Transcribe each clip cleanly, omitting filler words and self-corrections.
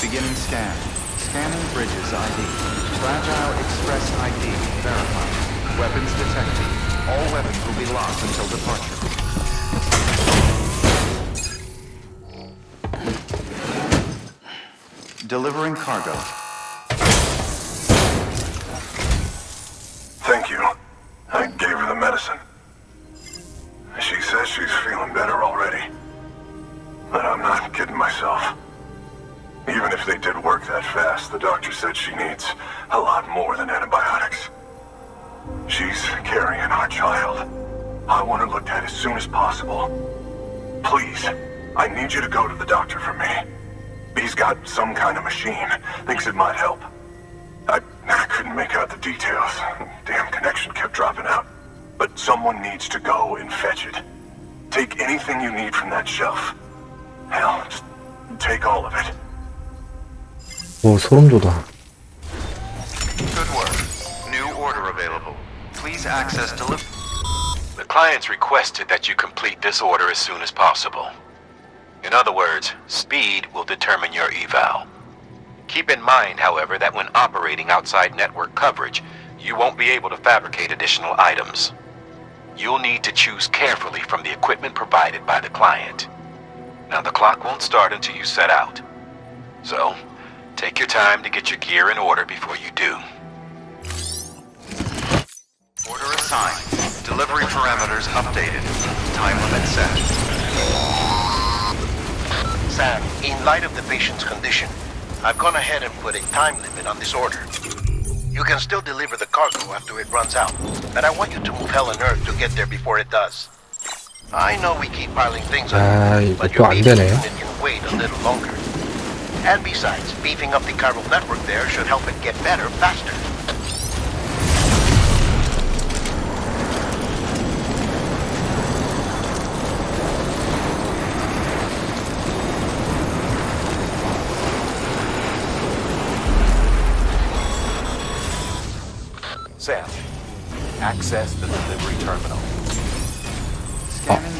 Beginning scan. Scanning bridges ID. Fragile Express ID verified. Weapons detected. All weapons will be lost until departure. Delivering cargo. Thank you. I gave her the medicine. She says she's feeling better already. But I'm not kidding myself. Even if they did work that fast, the doctor said she needs a lot more than antibiotics. She's carrying our child. I want her looked at as soon as possible. Please, I need you to go to the doctor for me. He's got some kind of machine. Thinks it might help. I couldn't make out the details. Damn connection kept dropping out. But someone needs to go and fetch it. Take anything you need from that shelf. Hell, just take all of it. 오, 소름 돋아. Good work. New order available. Please access delivery. The clients requested that you complete this order as soon as possible. In other words, speed will determine your eval. Keep in mind, however, that when operating outside network coverage, you won't be able to fabricate additional items. You'll need to choose carefully from the equipment provided by the client. Now, the clock won't start until you set out. So, take your time to get your gear in order before you do. Order assigned. Delivery parameters updated. Time limit set. Sam, in light of the patient's condition, I've gone ahead and put a time limit on this order. You can still deliver the cargo after it runs out, but I want you to move hell and earth to get there before it does. I know we keep piling things up, but your 이것도 안 되네요. unit can wait a little longer. And besides, beefing up the chiral network there should help it get better faster. Sam, access the delivery terminal.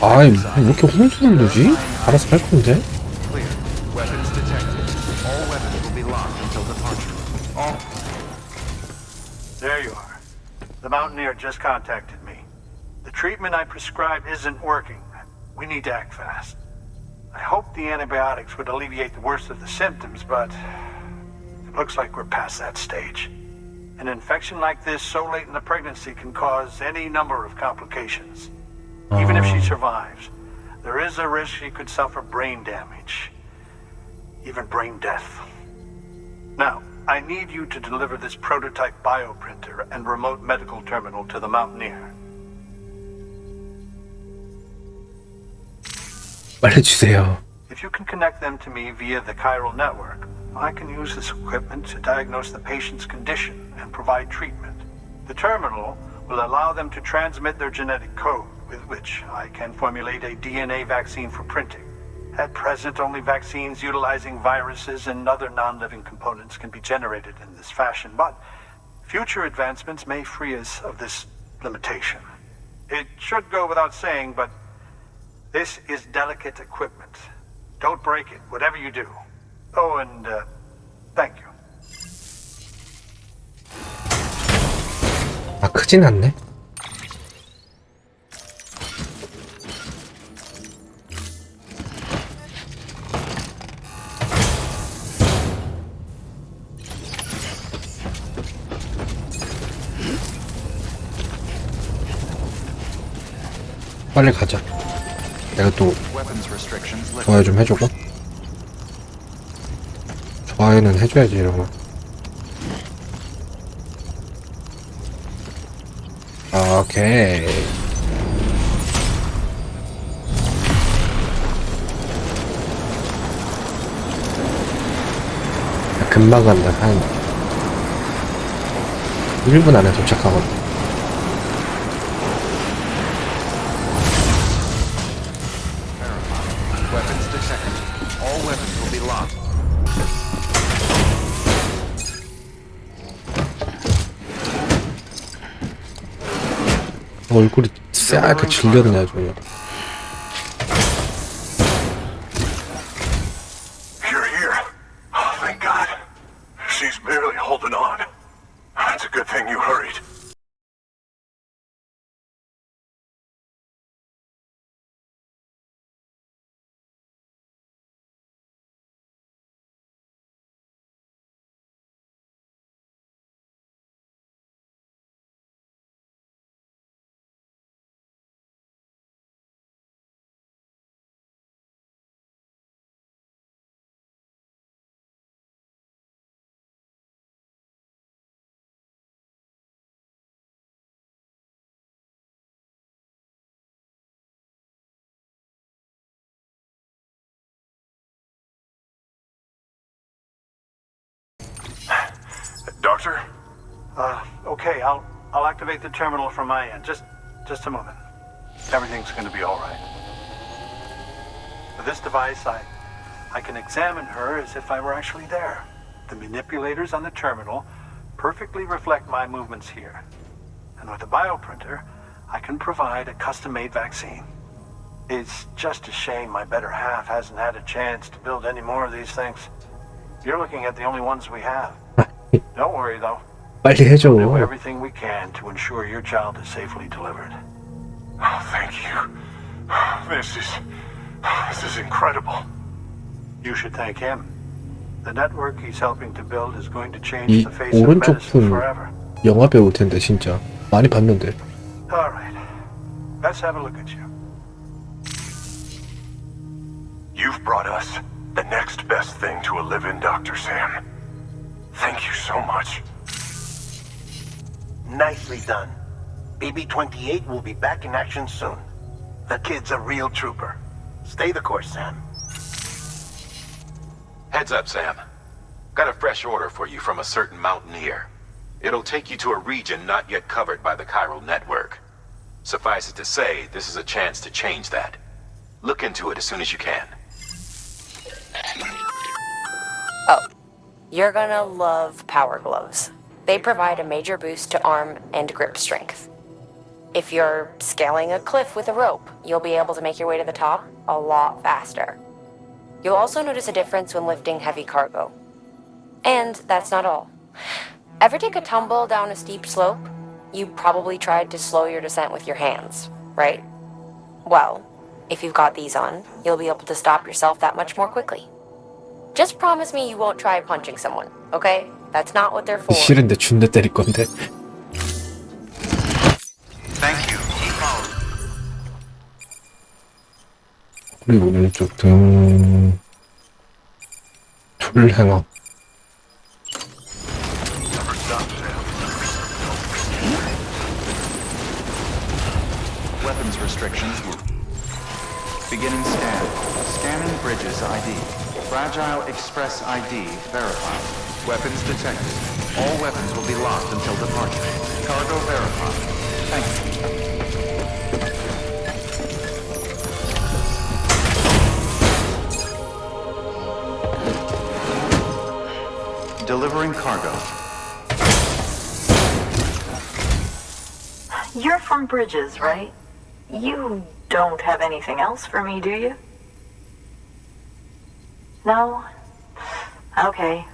아이, 왜 이렇게 혼선을 두지? 알아서 할 건데? Clear. Weapons detected. All weapons will be locked until departure. All. There you are. The Mountaineer just contacted me. The treatment I prescribed isn't working. We need to act fast. I hoped the antibiotics would alleviate the worst of the symptoms, but it looks like we're past that stage. An infection like this so late in the pregnancy can cause any number of complications. Even if she survives, there is a risk she could suffer brain damage, even brain death. Now, I need you to deliver this prototype bioprinter and remote medical terminal to the Mountaineer. 빨리 주세요. If you can connect them to me via the chiral network, I can use this equipment to diagnose the patient's condition and provide treatment. The terminal will allow them to transmit their genetic code, with which I can formulate a DNA vaccine for printing. At present, only vaccines utilizing viruses and other non-living components can be generated in this fashion, but future advancements may free us of this limitation. It should go without saying, but this is delicate equipment. Don't break it, whatever you do. Oh, and thank you. 아, 크진 않네. 빨리 가자. 내가 또 좋아요 좀 해주고. 좋아요는 해줘야지 이런 거. 오케이. 금방 간다. 한 1분 안에 도착하거든. 얼굴이 새하얗게 질렸네 아주. You're here. Oh, thank God. Doctor? Okay, I'll activate the terminal from my end. Just a moment. Everything's going to be all right. With this device, I can examine her as if I were actually there. The manipulators on the terminal perfectly reflect my movements here. And with a bioprinter, I can provide a custom-made vaccine. It's just a shame my better half hasn't had a chance to build any more of these things. You're looking at the only ones we have. Don't worry, though. 빨리 해줘. We'll do everything we can to ensure your child is safely delivered. Oh, thank you. This is incredible. You should thank him. The network he's helping to build is going to change 이 the face of 오른쪽 medicine 분 forever. 영화 배우일 텐데 진짜 많이 봤는데. All right. Let's have a look at you. You've brought us the next best thing to a live-in Dr. Sam. Thank you so much. Nicely done. BB-28 will be back in action soon. The kid's a real trooper. Stay the course, Sam. Heads up, Sam. Got a fresh order for you from a certain mountaineer. It'll take you to a region not yet covered by the chiral network. Suffice it to say, this is a chance to change that. Look into it as soon as you can. Oh, you're gonna love power gloves. They provide a major boost to arm and grip strength. If you're scaling a cliff with a rope, you'll be able to make your way to the top a lot faster. You'll also notice a difference when lifting heavy cargo. And that's not all. Ever take a tumble down a steep slope? You probably tried to slow your descent with your hands, right? Well, if you've got these on, you'll be able to stop yourself that much more quickly. Just promise me you won't try punching someone, okay? That's not what they're for. 싫은데 준대 때릴 건데. Thank you. Keep on. 그리고 왼쪽 등 툴 행업. Weapons restrictions. Beginning scan. Scanning bridges ID. Fragile Express ID verified. Weapons detected. All weapons will be locked until departure. Cargo verified. Thank you. Delivering cargo. You're from Bridges, right? You don't have anything else for me, do you? No? Okay.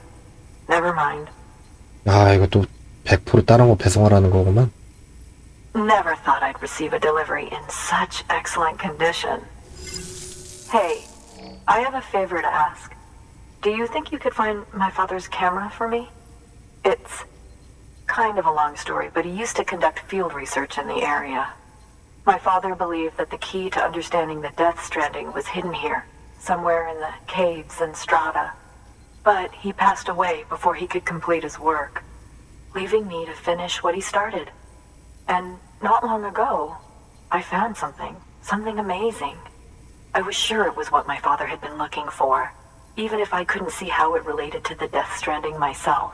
Never mind. 아, 이거 또 100% 다른 거 배송하라는 거구만. Never thought I'd receive a delivery in such excellent condition. Hey, I have a favor to ask. Do you think you could find my father's camera for me? It's kind of a long story, but he used to conduct field research in the area. My father believed that the key to understanding the Death Stranding was hidden here, somewhere in the caves and strata. But he passed away before he could complete his work, leaving me to finish what he started. And not long ago, I found something amazing. I was sure it was what my father had been looking for, even if I couldn't see how it related to the Death Stranding myself.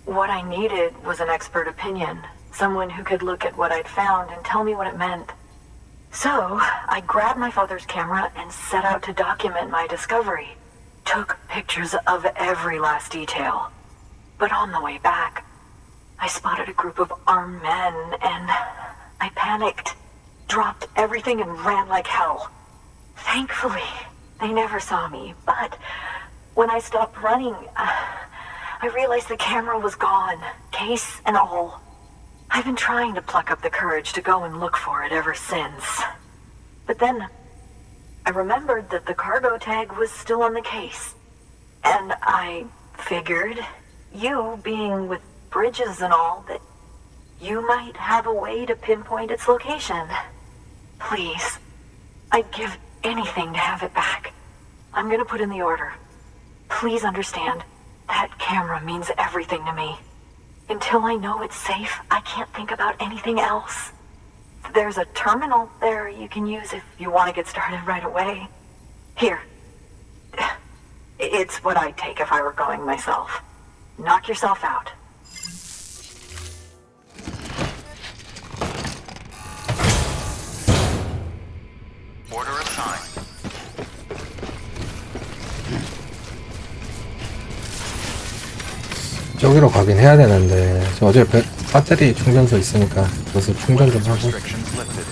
What I needed was an expert opinion, someone who could look at what I'd found and tell me what it meant. So, I grabbed my father's camera and set out to document my discovery. Took pictures of every last detail. But on the way back, I spotted a group of armed men and I panicked, dropped everything and ran like hell. Thankfully, they never saw me, but when I stopped running, I realized the camera was gone, case and all. I've been trying to pluck up the courage to go and look for it ever since. But then, I remembered that the cargo tag was still on the case. And I figured, you being with Bridges and all, that you might have a way to pinpoint its location. Please, I'd give anything to have it back. I'm gonna put in the order. Please understand, that camera means everything to me. Until I know it's safe, I can't think about anything else. There's a terminal there you can use if you want to get started right away. Here. It's what I'd take if I were going myself. Knock yourself out. 저기로 가긴 해야 되는데 저 어제 배터리 충전소 있으니까 그래서 충전 좀 하고. Restrictions lifted.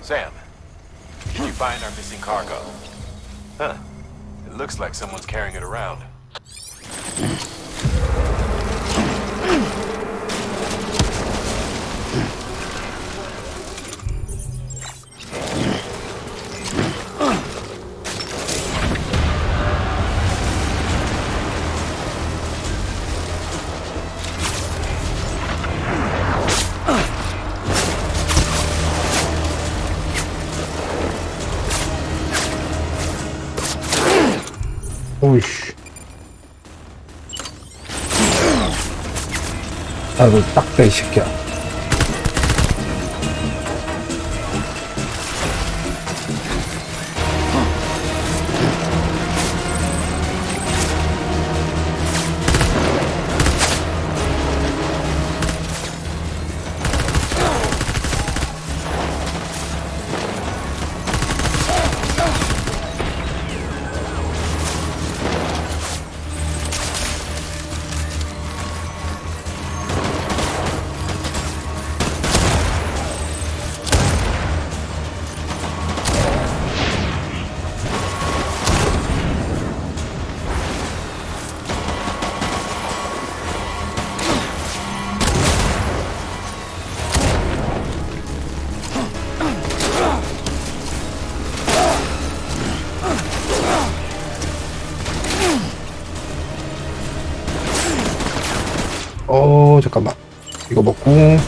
Sam, did you find our missing cargo? Huh. It looks like someone's carrying it around. 오이씨. 아이고, 딱대, 이 새끼야. 잠깐만. 이거 먹고.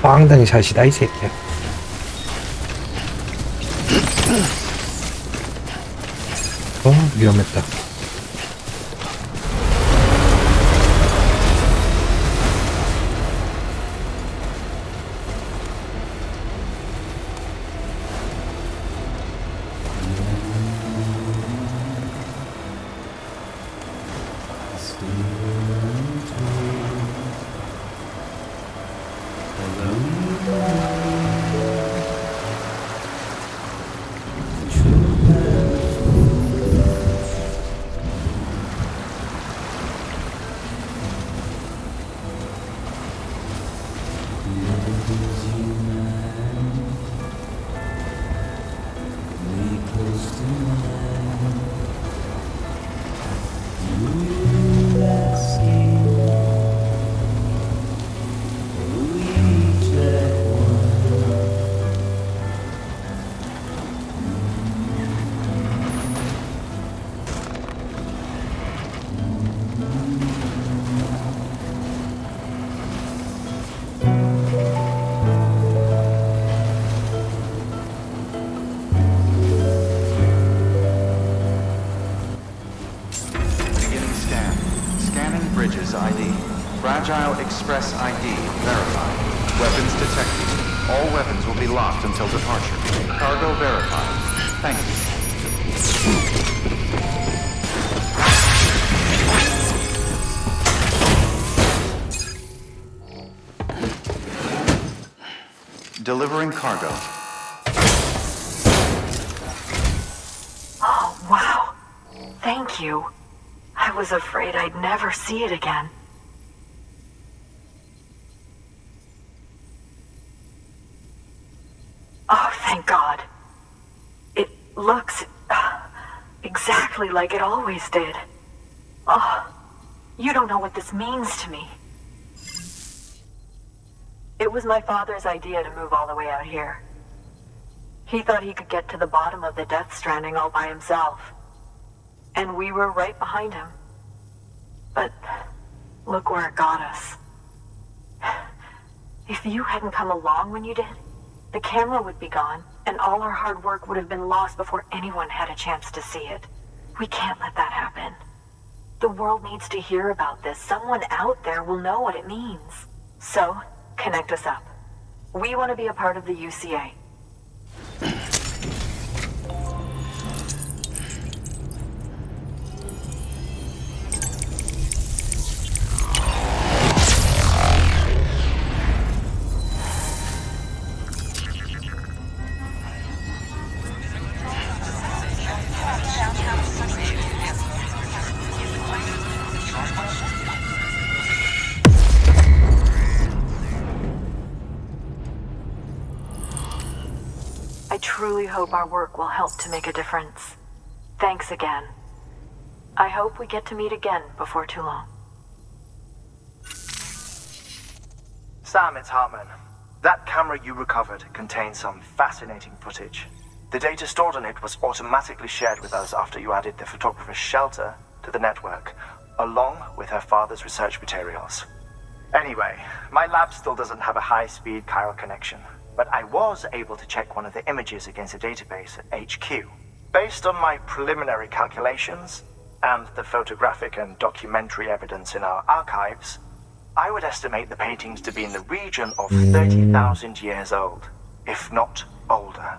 빵댕이 샷이다, 이 새끼야. 위험했다. ID. Fragile Express ID verified. Weapons detected. All weapons will be locked until departure. Cargo verified. Thank you. Delivering cargo. Oh, wow. Thank you. I was afraid I'd never see it again. Oh, thank God. It looks exactly like it always did. Oh, you don't know what this means to me. It was my father's idea to move all the way out here. He thought he could get to the bottom of the Death Stranding all by himself. And we were right behind him. But look where it got us. If you hadn't come along when you did, The camera would be gone, and all our hard work would have been lost before anyone had a chance to see it. We can't let that happen. The world needs to hear about this. Someone out there will know what it means. So, connect us up. We want to be a part of the UCA. I truly hope our work will help to make a difference. Thanks again. I hope we get to meet again before too long. Sam, it's Hartman. That camera you recovered contains some fascinating footage. The data stored on it was automatically shared with us after you added the photographer's shelter to the network, along with her father's research materials. Anyway, my lab still doesn't have a high-speed chiral connection, but I was able to check one of the images against a database at HQ. Based on my preliminary calculations and the photographic and documentary evidence in our archives, I would estimate the paintings to be in the region of 30,000 years old, if not older.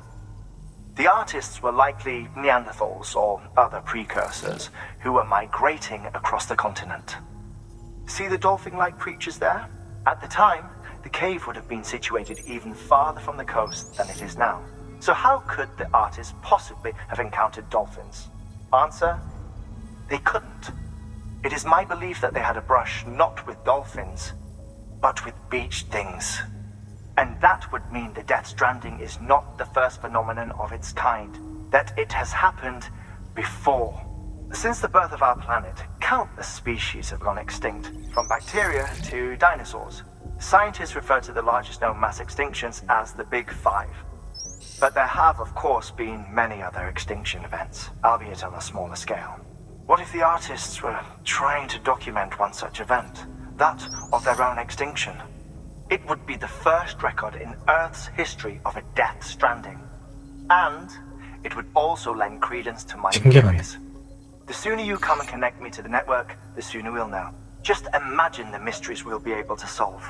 The artists were likely Neanderthals or other precursors who were migrating across the continent. See the dolphin-like creatures there? At the time, the cave would have been situated even farther from the coast than it is now. So how could the artists possibly have encountered dolphins? Answer: they couldn't. It is my belief that they had a brush not with dolphins, but with beach things. And that would mean the Death Stranding is not the first phenomenon of its kind, that it has happened before. Since the birth of our planet, countless species have gone extinct, from bacteria to dinosaurs. Scientists refer to the largest known mass extinctions as the Big Five. But there have, of course, been many other extinction events, albeit on a smaller scale. What if the artists were trying to document one such event, that of their own extinction? It would be the first record in Earth's history of a Death Stranding. And it would also lend credence to my theories. The sooner you come and connect me to the network, the sooner we'll know. Just imagine the mysteries we'll be able to solve.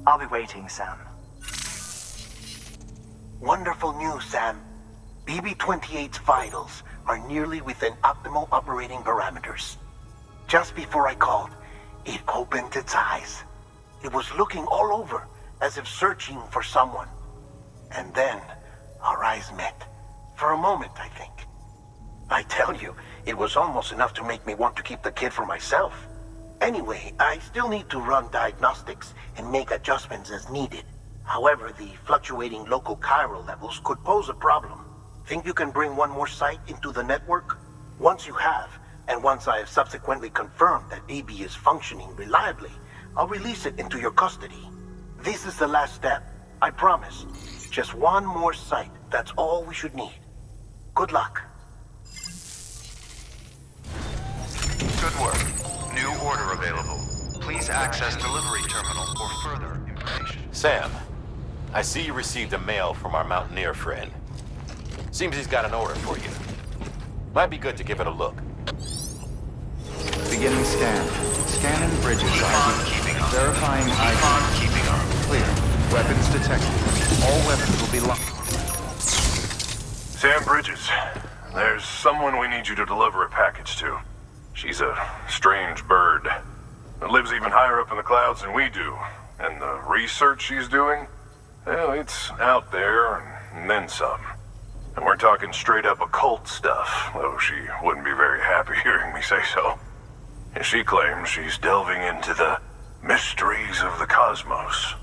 I'll be waiting, Sam. Wonderful news, Sam. BB-28's vitals are nearly within optimal operating parameters. Just before I called, it opened its eyes. It was looking all over, as if searching for someone. And then, our eyes met. For a moment, I think. I tell you, it was almost enough to make me want to keep the kid for myself. Anyway, I still need to run diagnostics and make adjustments as needed. However, the fluctuating local chiral levels could pose a problem. Think you can bring one more site into the network? Once you have, and once I have subsequently confirmed that BB is functioning reliably, I'll release it into your custody. This is the last step, I promise. Just one more site, that's all we should need. Good luck. Good work. New order available. Please access delivery terminal for further information. Sam, I see you received a mail from our mountaineer friend. Seems he's got an order for you. Might be good to give it a look. Beginning scan. Scanning bridges ID. Verifying ID. Keeping up. Clear. Weapons detected. All weapons will be locked. Sam Bridges, there's someone we need you to deliver a package to. She's a strange bird. It lives even higher up in the clouds than we do. And the research she's doing, well, it's out there and then some. And we're talking straight up occult stuff, though she wouldn't be very happy hearing me say so. And she claims she's delving into the mysteries of the cosmos.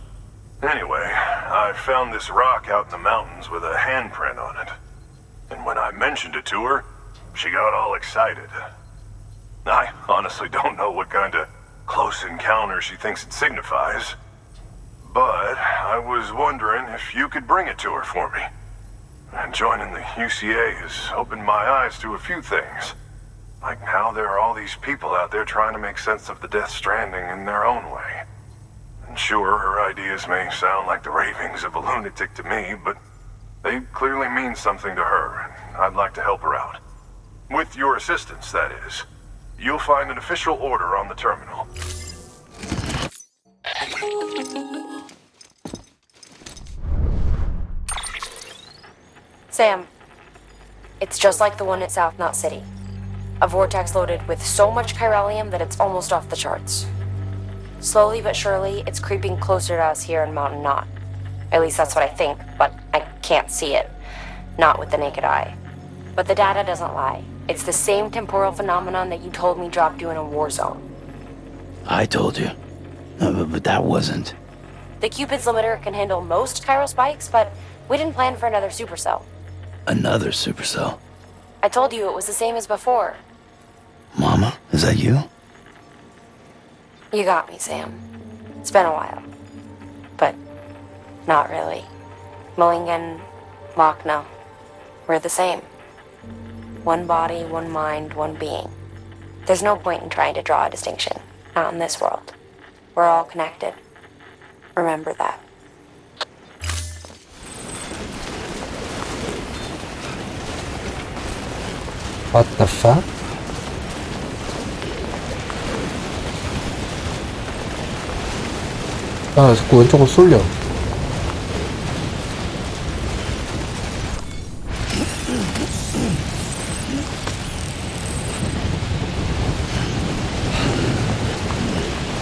Anyway, I found this rock out in the mountains with a handprint on it. And when I mentioned it to her, she got all excited. I honestly don't know what kind of close encounter she thinks it signifies. But I was wondering if you could bring it to her for me. And joining the UCA has opened my eyes to a few things. Like how there are all these people out there trying to make sense of the Death Stranding in their own way. And Sure, her ideas may sound like the ravings of a lunatic to me, but they clearly mean something to her, and I'd like to help her out. With your assistance, that is. You'll find an official order on the terminal. Sam, it's just like the one at South Knot City. A vortex loaded with so much chiralium that it's almost off the charts. Slowly but surely, it's creeping closer to us here in Mountain Knot. At least that's what I think, but I can't see it. Not with the naked eye. But the data doesn't lie. It's the same temporal phenomenon that you told me dropped you in a war zone. I told you. But that wasn't. The Cupid's limiter can handle most chiral spikes, but we didn't plan for another supercell. Another supercell? I told you it was the same as before. Mama, is that you? You got me, Sam. It's been a while. But not really. Mulligan, Lochna, we're the same. One body, one mind, one being. There's no point in trying to draw a distinction. Not in this world. We're all connected. Remember that. What the fuck? 아, 자꾸 왼쪽으로 쏠려.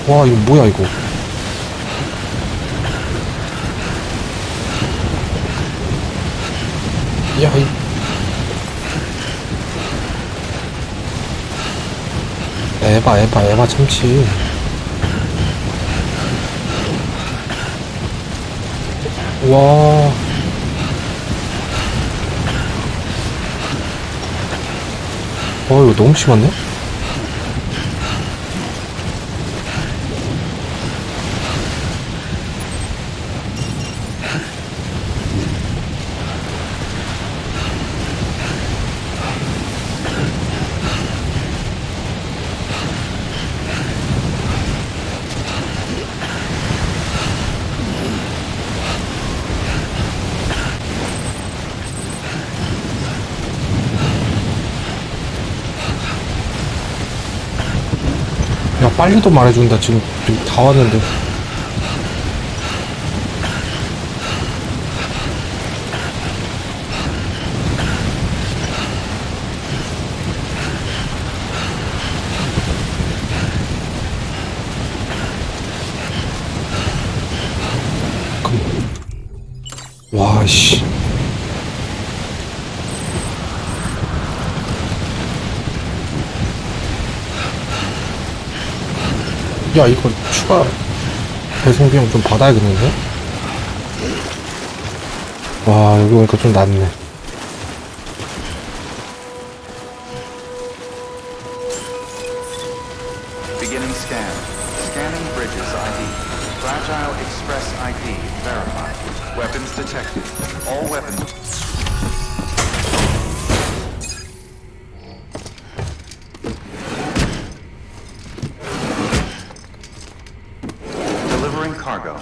와, 이거 뭐야, 이거. 야, 에바 참치. 와. 이거 너무 심한데? 야, 빨리도 말해준다. 지금 다 왔는데. 와, 씨. 야, 이거 추가 배송 비용 좀 받아야겠는데? 와, 여기 오니까 좀 낫네. Beginning scan. Scanning bridges ID. Fragile Express ID verified. Weapons detected. All weapons. Delivering cargo.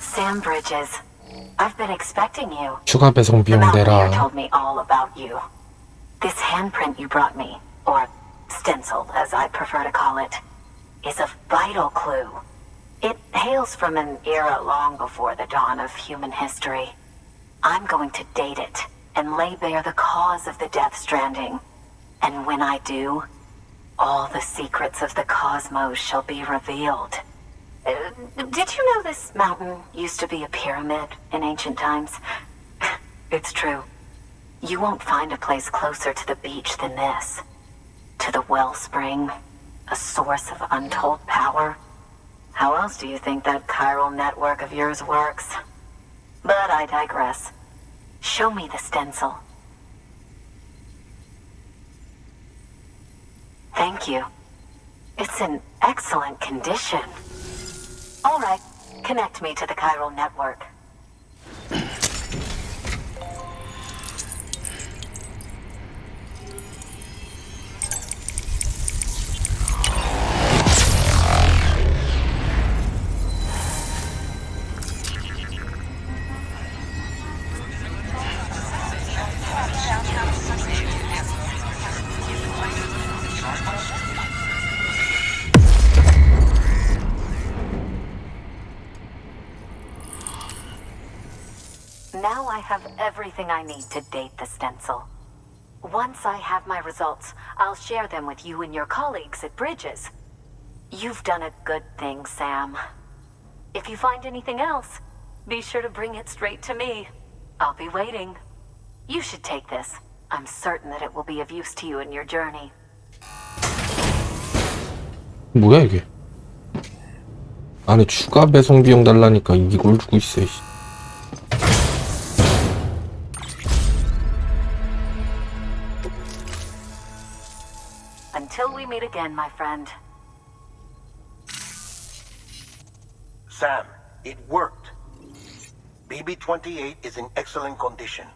Sam Bridges, I've been expecting you. 추가 배송 The 비용 mountaineer 내라. told me all about you. This handprint you brought me, or stencil as I prefer to call it, is a vital clue. It hails from an era long before the dawn of human history. I'm going to date it and lay bare the cause of the Death Stranding. And when I do, all the secrets of the cosmos shall be revealed. Did you know this mountain used to be a pyramid in ancient times? It's true. You won't find a place closer to the beach than this. To the wellspring, a source of untold power. How else do you think that chiral network of yours works? But I digress. Show me the stencil. Thank you. It's in excellent condition. All right, connect me to the chiral network. Now I have everything I need to date the stencil. Once I have my results, I'll share them with you and your colleagues at Bridges. You've done a good thing, Sam. If you find anything else, be sure to bring it straight to me. I'll be waiting. You should take this. I'm certain that it will be of use to you in your journey. 뭐야 이게? 안에 추가 배송 비용 달라니까 이걸 주고 있어. Until we meet again, my friend. Sam, it worked. BB-28 is in excellent condition.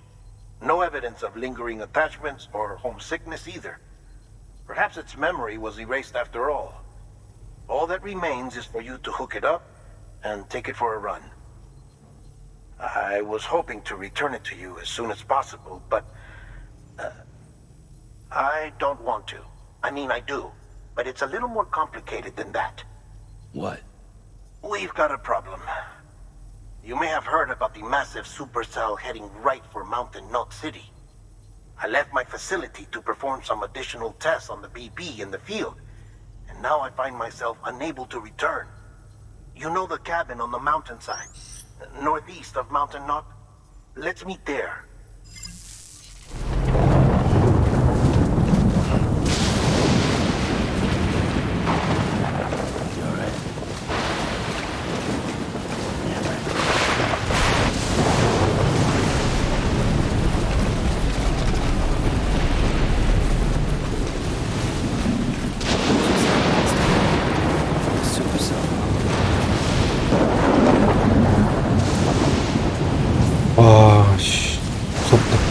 No evidence of lingering attachments or homesickness either. Perhaps its memory was erased after all. All that remains is for you to hook it up and take it for a run. I was hoping to return it to you as soon as possible, but I don't want to. I mean, I do, but it's a little more complicated than that. What? We've got a problem. You may have heard about the massive supercell heading right for Mountain Knot City. I left my facility to perform some additional tests on the BB in the field, and now I find myself unable to return. You know the cabin on the mountainside, northeast of Mountain Knot? Let's meet there. 와, 씨, 무섭다.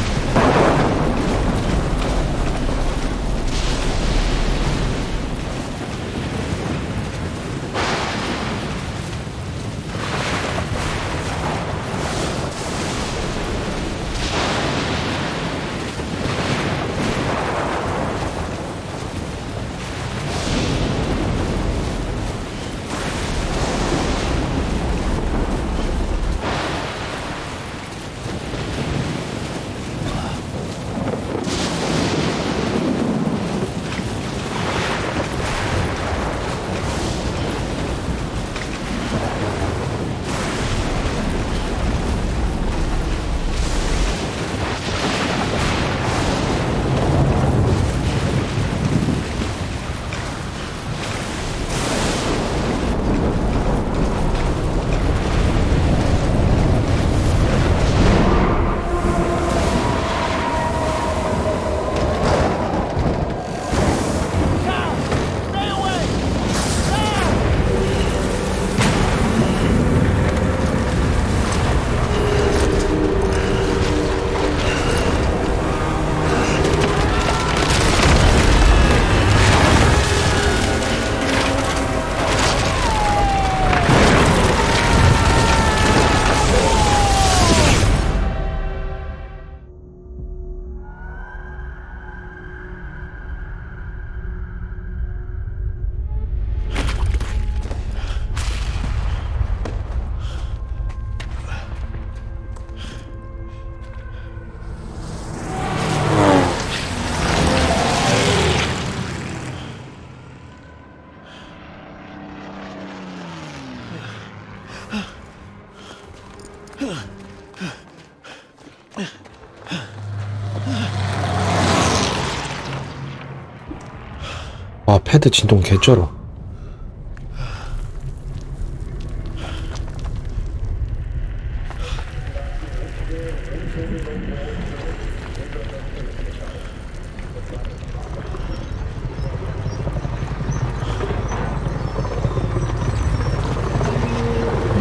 와, 패드 진동 개쩔어.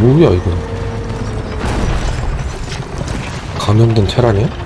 뭐야 이거? 감염된 테란이야?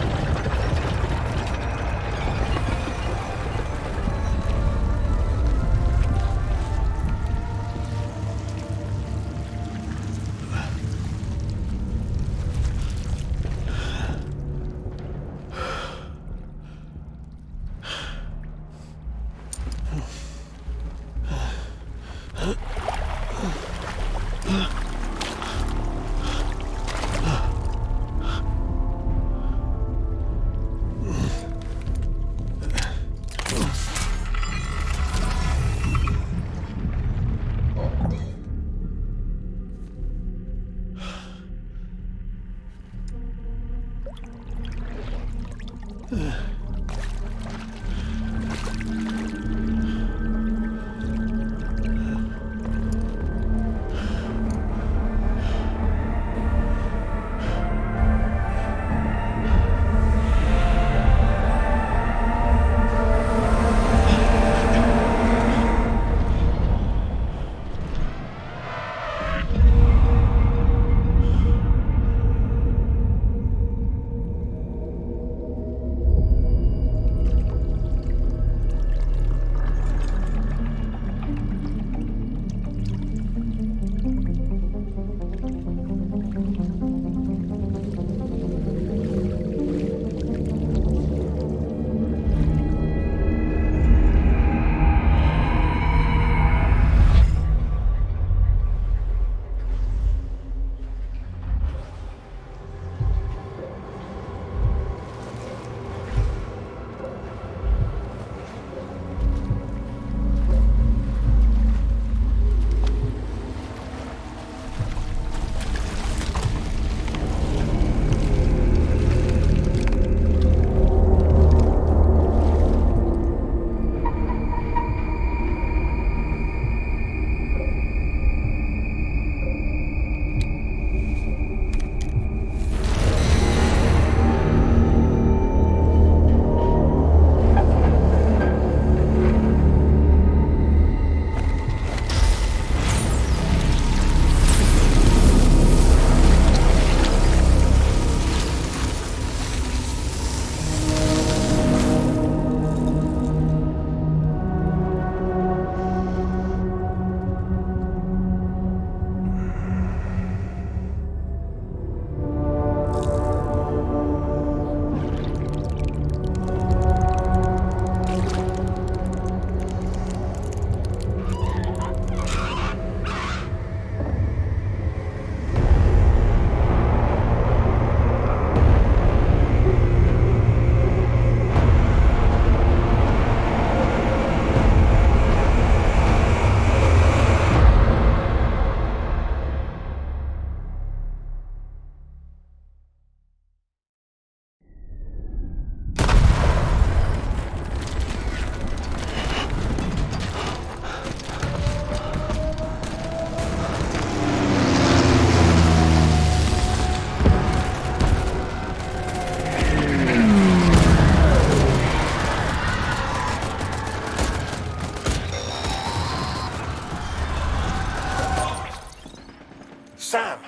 Sam!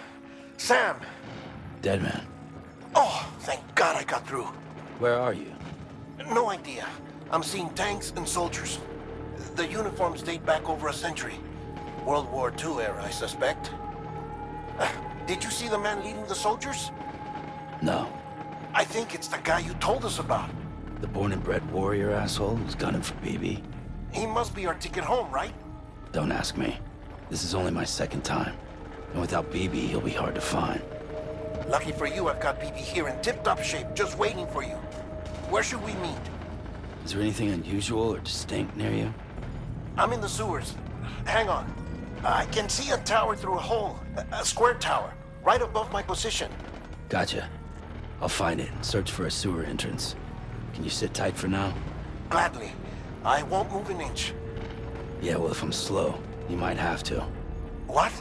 Sam! Dead man. Oh, thank God I got through. Where are you? No idea. I'm seeing tanks and soldiers. The uniforms date back over a century. World War II era, I suspect. Did you see the man leading the soldiers? No. I think it's the guy you told us about. The born and bred warrior asshole who's gunning for BB? He must be our ticket home, right? Don't ask me. This is only my second time. And without BB, he'll be hard to find. Lucky for you, I've got BB here in tip-top shape, just waiting for you. Where should we meet? Is there anything unusual or distinct near you? I'm in the sewers. Hang on. I can see a tower through a hole. A square tower, right above my position. Gotcha. I'll find it and search for a sewer entrance. Can you sit tight for now? Gladly. I won't move an inch. Yeah, well, if I'm slow, you might have to. What?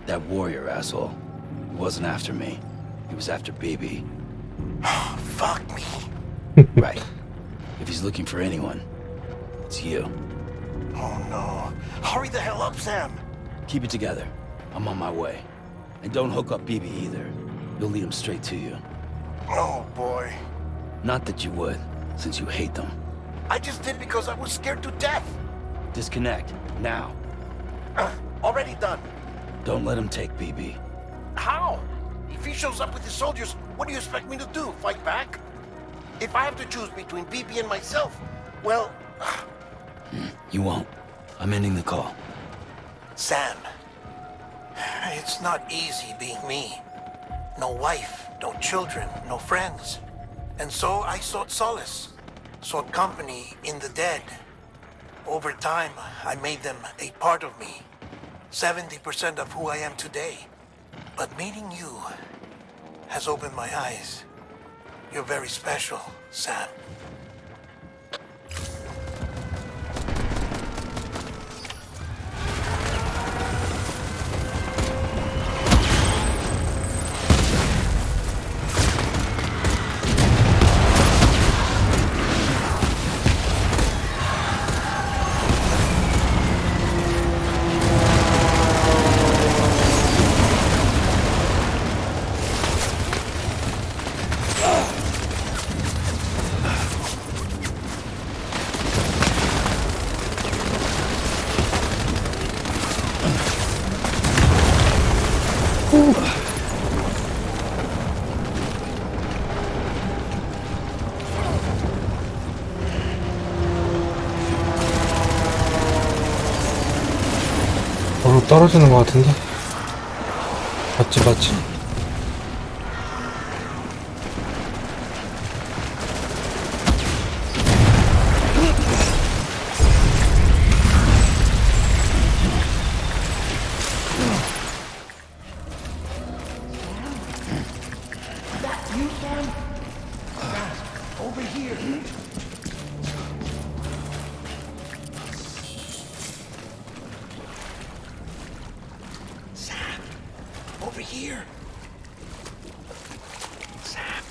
That warrior asshole. He wasn't after me. He was after BB. Fuck me. Right. If he's looking for anyone, it's you. Oh no. Hurry the hell up, Sam. Keep it together. I'm on my way. And don't hook up BB either. You'll lead him straight to you. Oh boy. Not that you would, since you hate them. I just did because I was scared to death. Disconnect, now. Already done. Don't let him take BB. How? If he shows up with his soldiers, what do you expect me to do? Fight back? If I have to choose between BB and myself, well... You won't. I'm ending the call. Sam, it's not easy being me. No wife, no children, no friends. And so I sought solace, sought company in the dead. Over time, I made them a part of me. 70% of who I am today. But meeting you has opened my eyes. You're very special, Sam. 떨어지는 것 같은데? 맞지? Over here. Over here. Sam.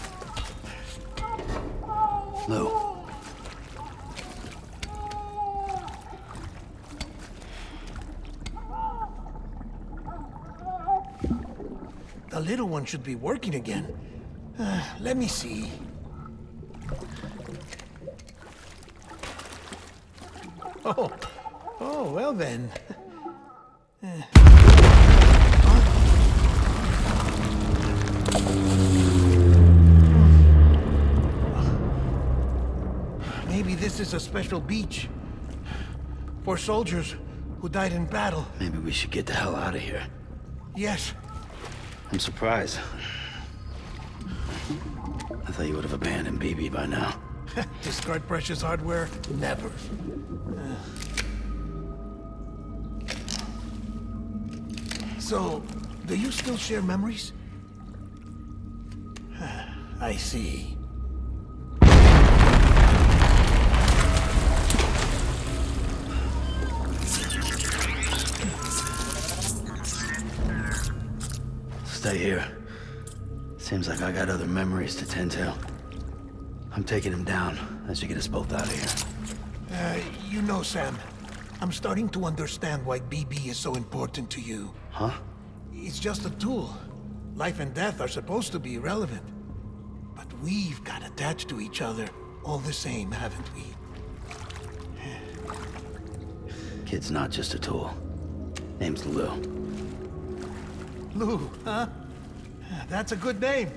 Lou. The little one should be working again. Let me see. Oh, well then. Maybe this is a special beach for soldiers who died in battle. Maybe we should get the hell out of here. Yes. I'm surprised. I thought you would have abandoned BB by now. Discard precious hardware? Never. So, do you still share memories? I see. Stay here. Seems like I got other memories to tend to. I'm taking him down. That should get us both out of here. You know, Sam, I'm starting to understand why BB is so important to you. Huh? It's just a tool. Life and death are supposed to be irrelevant. But we've got attached to each other all the same, haven't we? Kid's not just a tool. Name's Lou. Lou, huh? That's a good name.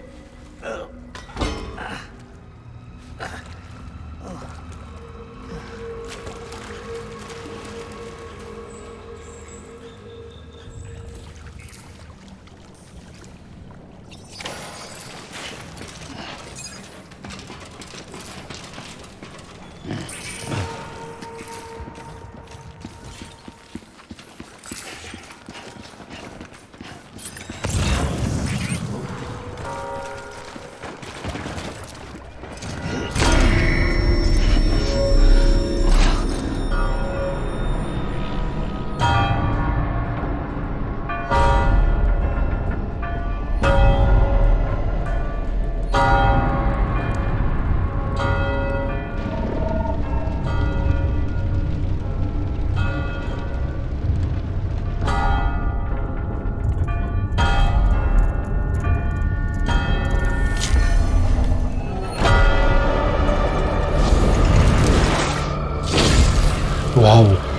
와우.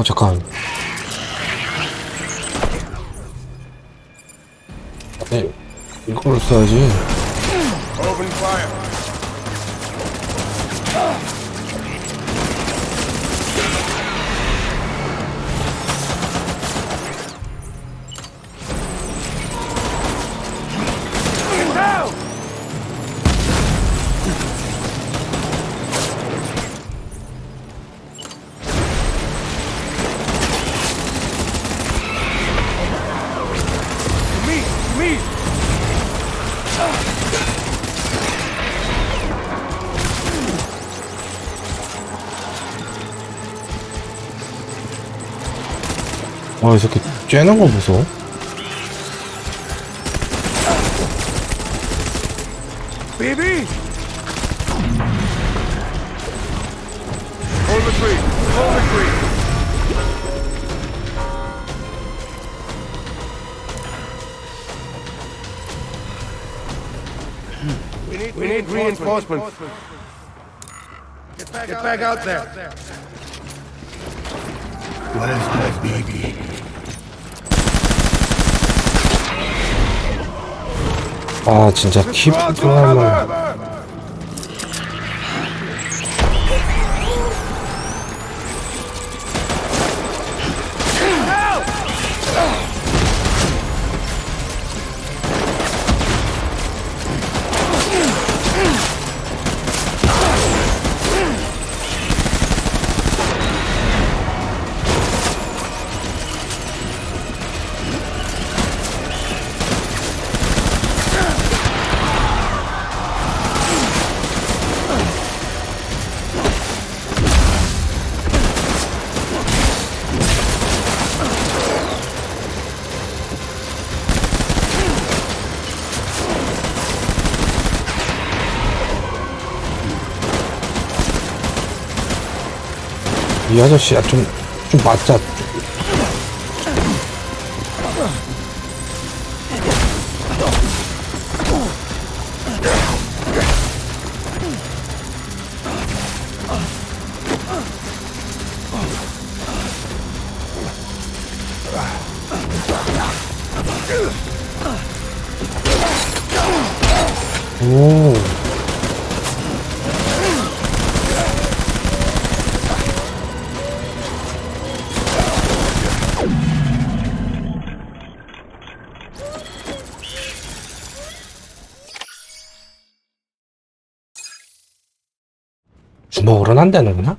잠깐. 네, 이걸 써야지. Open fire. 이 새끼 쬐는 거 보소. Baby! Hold the tree! Hold the tree! We need reinforcements. Get back out there. Where's my baby? 아 진짜 킵 이 아저씨야 좀 맞자. 오. 주먹으로는 안 되는구나?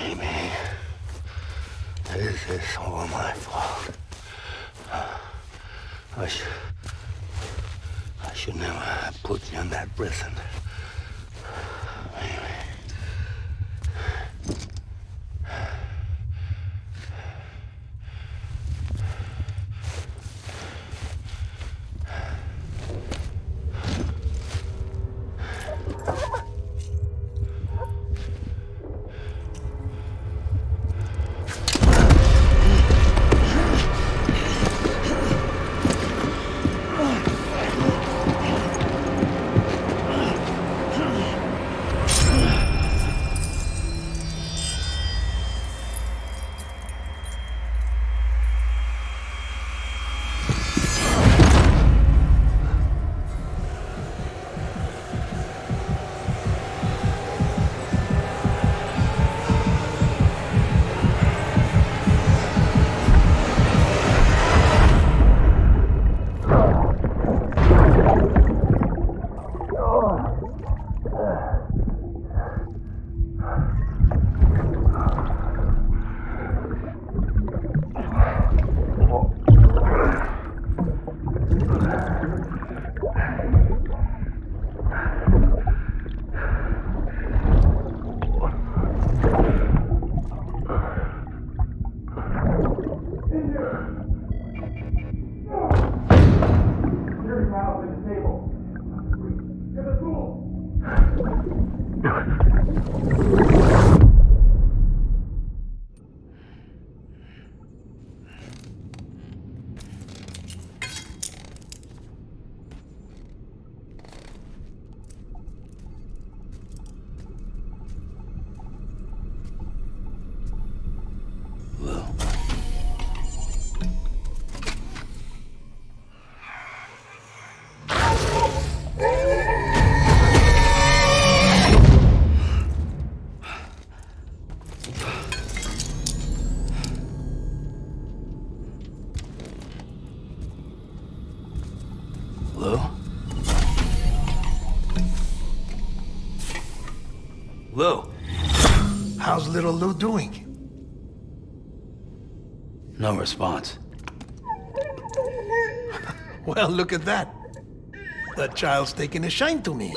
Maybe this is all my fault. I should never have put you in that prison. Maybe. Lou, how's little Lou doing? No response. Well, look at that. That child's taking a shine to me.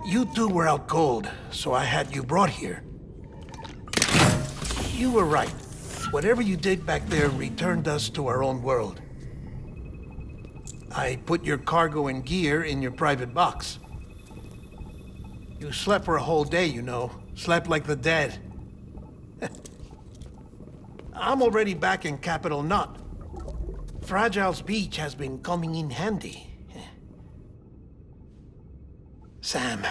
You two were out cold, so I had you brought here. You were right. Whatever you did back there returned us to our own world. I put your cargo and gear in your private box. You slept for a whole day, you know. Slept like the dead. I'm already back in Capital Knot. Fragile's beach has been coming in handy. Sam,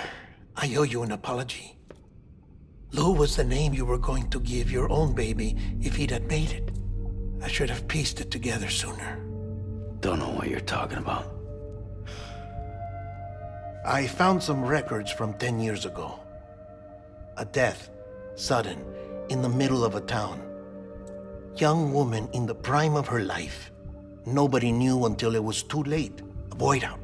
I owe you an apology. Lou was the name you were going to give your own baby if he'd had made it. I should have pieced it together sooner. Don't know what you're talking about. I found some records from 10 years ago. A death, sudden, in the middle of a town. Young woman in the prime of her life. Nobody knew until it was too late. A void out.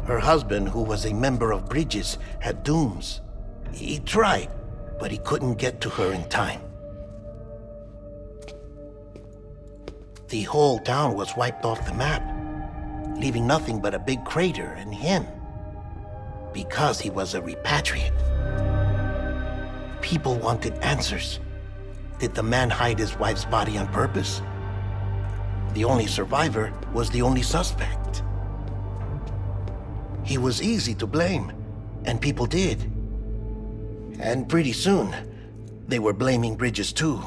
Her husband, who was a member of Bridges, had dooms. He tried, but he couldn't get to her in time. The whole town was wiped off the map, leaving nothing but a big crater and him, because he was a repatriate. People wanted answers. Did the man hide his wife's body on purpose? The only survivor was the only suspect. He was easy to blame, and people did. And pretty soon, they were blaming Bridges too.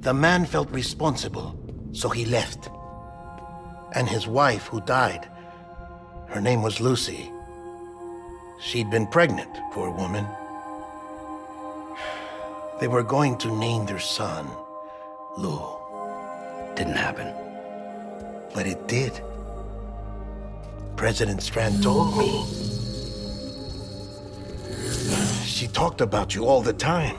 The man felt responsible, so he left. And his wife, who died, her name was Lucy. She'd been pregnant, poor woman. They were going to name their son Lou. Didn't happen. but it did. President Strand told me. She talked about you all the time.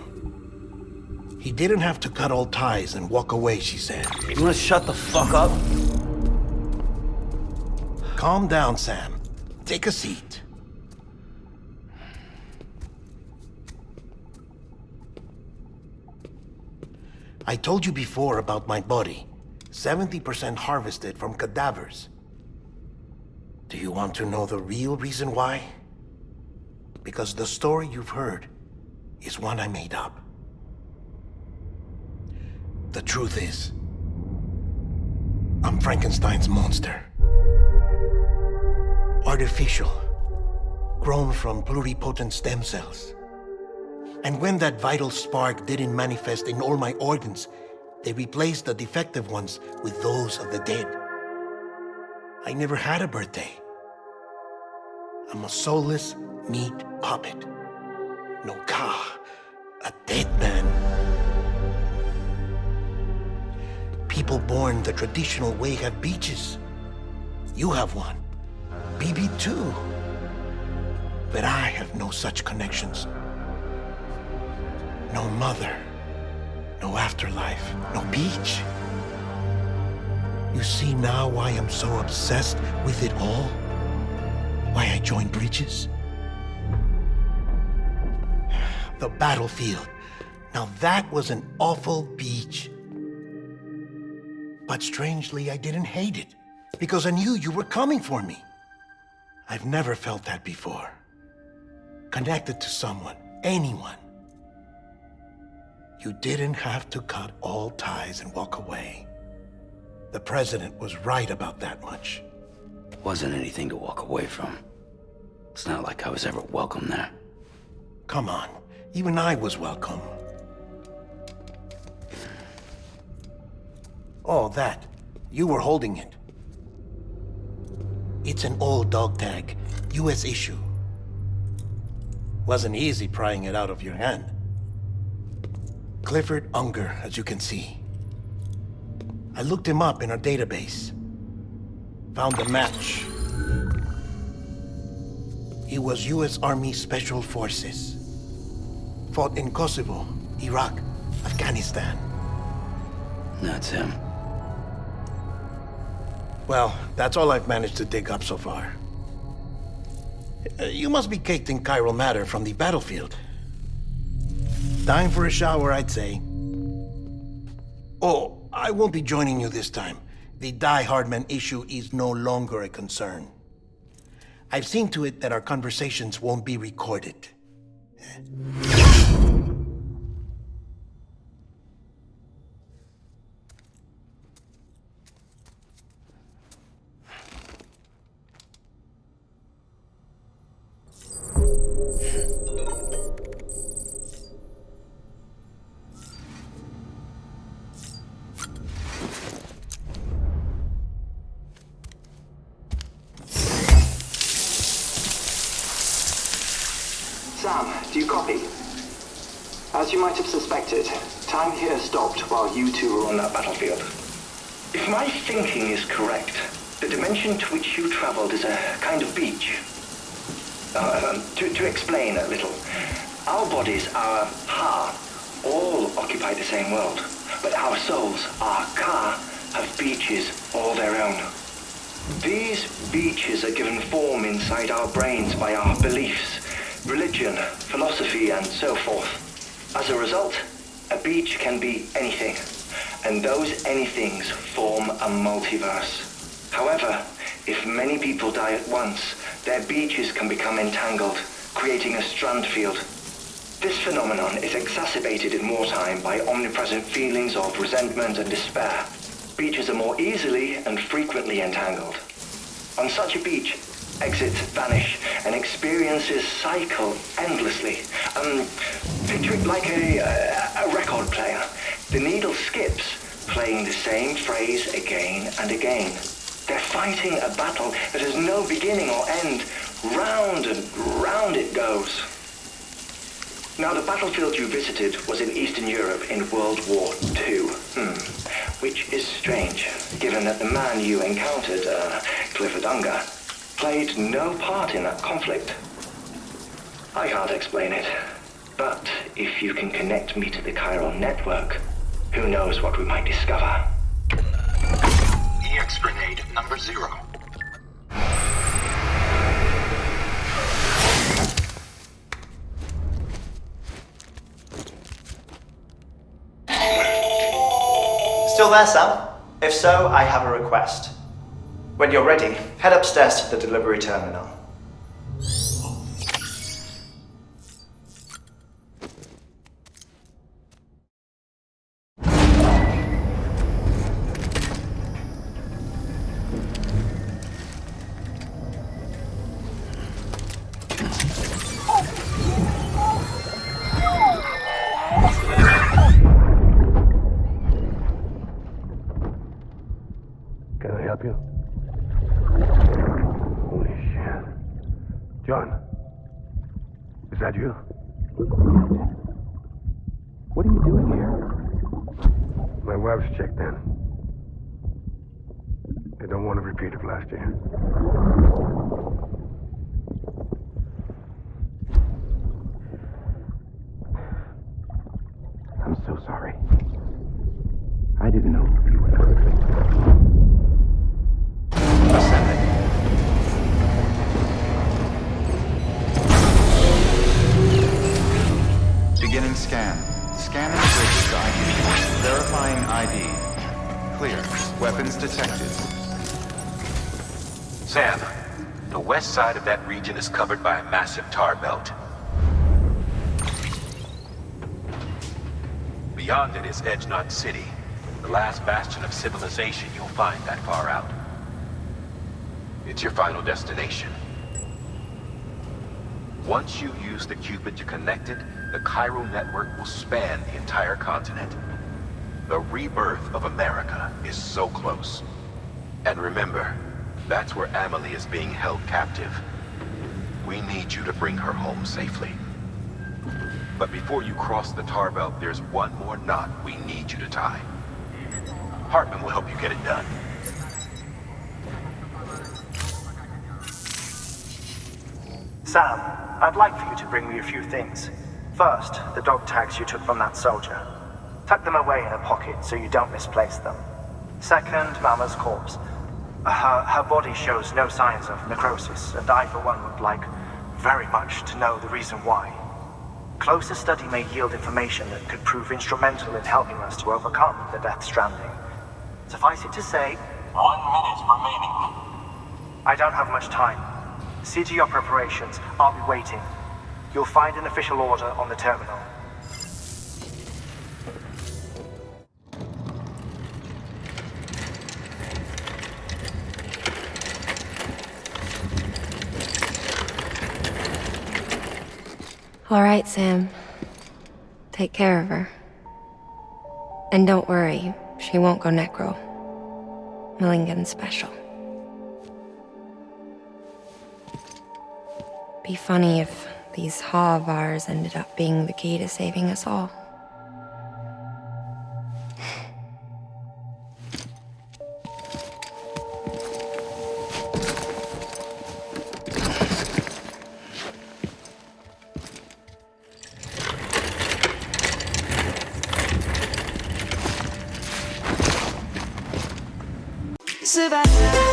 He didn't have to cut all ties and walk away, she said. You wanna shut the fuck up? Calm down, Sam. Take a seat. I told you before about my body. 70% harvested from cadavers. Do you want to know the real reason why? Because the story you've heard is one I made up. The truth is, I'm Frankenstein's monster. Artificial, grown from pluripotent stem cells. And when that vital spark didn't manifest in all my organs, they replaced the defective ones with those of the dead. I never had a birthday. I'm a soulless meat puppet. No ka, a dead man. People born the traditional way have beaches. You have one. BB too. But I have no such connections. No mother. No afterlife. No beach. You see now why I'm so obsessed with it all? Why I joined Bridges? The battlefield. Now that was an awful beach. But strangely, I didn't hate it, because I knew you were coming for me. I've never felt that before. Connected to someone, anyone. You didn't have to cut all ties and walk away. The president was right about that much. Wasn't anything to walk away from. It's not like I was ever welcome there. Come on, even I was welcome. Oh, that. You were holding it. It's an old dog tag, US issue. Wasn't easy prying it out of your hand. Clifford Unger, as you can see. I looked him up in our database. Found a match. He was US Army Special Forces. Fought in Kosovo, Iraq, Afghanistan. That's him. Well, that's all I've managed to dig up so far. You must be caked in chiral matter from the battlefield. Time for a shower, I'd say. Oh, I won't be joining you this time. The Die Hardman issue is no longer a concern. I've seen to it that our conversations won't be recorded. Sam, do you copy? As you might have suspected, time here stopped while you two were on that battlefield. If my thinking is correct, the dimension to which you traveled is a kind of beach. To explain a little, our bodies, our ha, all occupy the same world, but our souls, our ka, have beaches all their own. These beaches are given form inside our brains by our beliefs, religion, philosophy, and so forth. As a result, a beach can be anything, and those anythings form a multiverse. However, if many people die at once, their beaches can become entangled, creating a strand field. This phenomenon is exacerbated in wartime by omnipresent feelings of resentment and despair. Beaches are more easily and frequently entangled. On such a beach, exits vanish and experiences cycle endlessly. Picture it like a record player. The needle skips, playing the same phrase again and again. They're fighting a battle that has no beginning or end. Round and round it goes. Now, the battlefield you visited was in Eastern Europe in World War II. Which is strange, given that the man you encountered, Clifford Unger, played no part in that conflict. I can't explain it, but if you can connect me to the chiral network, who knows what we might discover. EX grenade number 0. Still there, Sam? If so, I have a request. When you're ready, head upstairs to the delivery terminal. Can I help you? Holy shit. John, is that you? What are you doing here? My wife's checked in. They don't want to repeat of last year. I'm so sorry. I didn't know you were perfect. Beginning scan. Scanning bridge to ID. Verifying ID. Clear. Weapons detected. Sam, the west side of that region is covered by a massive tar belt. Beyond it is Edgenot City, the last bastion of civilization you'll find that far out. It's your final destination. Once you use the Cupid to connect it, the chiral network will span the entire continent. The rebirth of America is so close. And remember, that's where Amelie is being held captive. We need you to bring her home safely. But before you cross the tar belt, there's one more knot we need you to tie. Hartman will help you get it done. Sam, I'd like for you to bring me a few things. First, the dog tags you took from that soldier. Tuck them away in a pocket so you don't misplace them. Second, Mama's corpse. Her body shows no signs of necrosis, and I, for one, would like very much to know the reason why. Closer study may yield information that could prove instrumental in helping us to overcome the Death Stranding. Suffice it to say, 1 minute remaining. I don't have much time. See to your preparations. I'll be waiting. You'll find an official order on the terminal. All right, Sam. Take care of her. And don't worry, she won't go necro. Millingan's special. Be funny if these Ha of ours ended up being the key to saving us all. Survive.